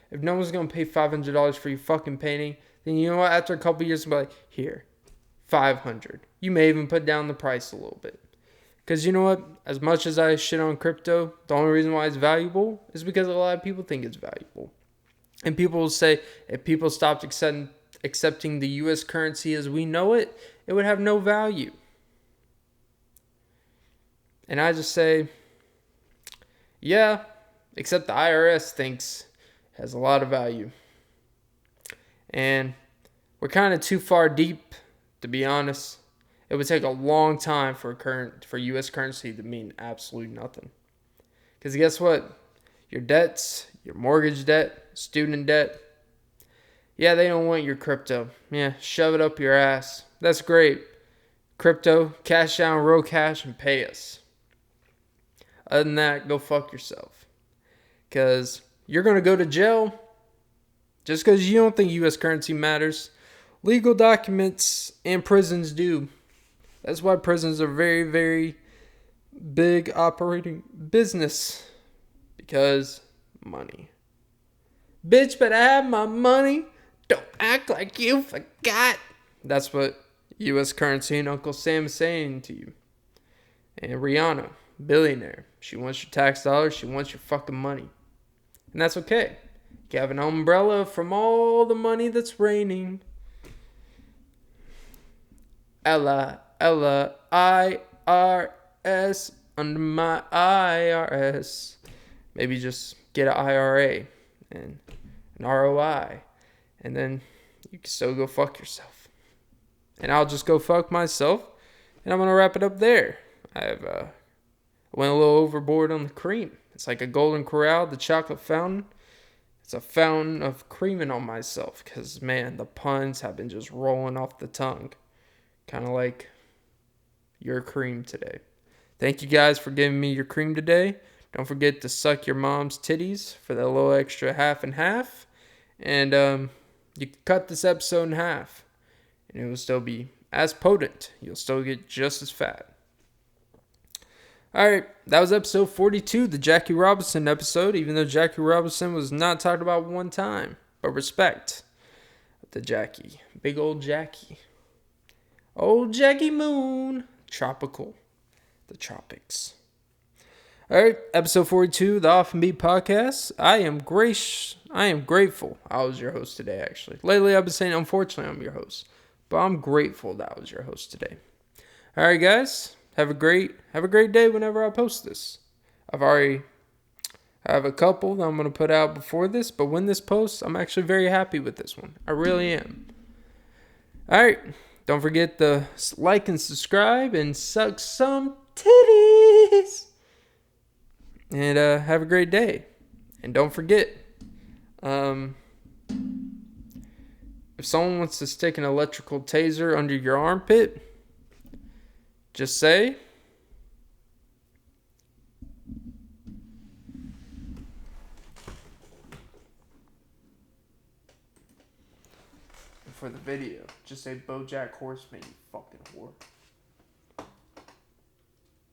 If no one's gonna pay $500 for your fucking painting, then you know what? After a couple years, you'll be like, here, 500. You may even put down the price a little bit. Because you know what? As much as I shit on crypto, the only reason why it's valuable is because a lot of people think it's valuable. And people will say if people stopped accepting the U.S. currency as we know it, it would have no value. And I just say, yeah, except the IRS thinks it has a lot of value. And we're kind of too far deep, to be honest. It would take a long time for U.S. currency to mean absolutely nothing. Because guess what? Your debts, your mortgage debt, student debt, yeah, they don't want your crypto. Yeah, shove it up your ass. That's great. Crypto, cash down, roll cash, and pay us. Other than that, go fuck yourself. Because you're going to go to jail just because you don't think U.S. currency matters. Legal documents and prisons do. That's why prisons are very, very big operating business. Because money. Bitch, but I have my money. Don't act like you forgot. That's what U.S. currency and Uncle Sam is saying to you. And Rihanna, billionaire. She wants your tax dollars. She wants your fucking money. And that's okay. You have an umbrella from all the money that's raining. Ella, IRS, under my IRS. Maybe just get an IRA and an ROI. And then you can still go fuck yourself. And I'll just go fuck myself. And I'm going to wrap it up there. I went a little overboard on the cream. It's like a golden corral, the chocolate fountain. It's a fountain of creaming on myself. Because, man, the puns have been just rolling off the tongue. Kind of like your cream today. Thank you guys for giving me your cream today. Don't forget to suck your mom's titties for that little extra half and half. And you can cut this episode in half. And it will still be as potent. You'll still get just as fat. Alright, that was episode 42, the Jackie Robinson episode. Even though Jackie Robinson was not talked about one time. But respect to Jackie. Big old Jackie. Old Jackie Moon. Tropical. The tropics. Alright, episode 42, the Off and Beat podcast. I am grateful I was your host today, actually. Lately, I've been saying, unfortunately, I'm your host. But I'm grateful that I was your host today. Alright, guys. Have a great day whenever I post this. I have a couple that I'm going to put out before this. But when this posts, I'm actually very happy with this one. I really am. Alright. Don't forget to like and subscribe and suck some titties. And have a great day. And don't forget, if someone wants to stick an electrical taser under your armpit, just say, for the video, just say BoJack Horseman, you fucking whore.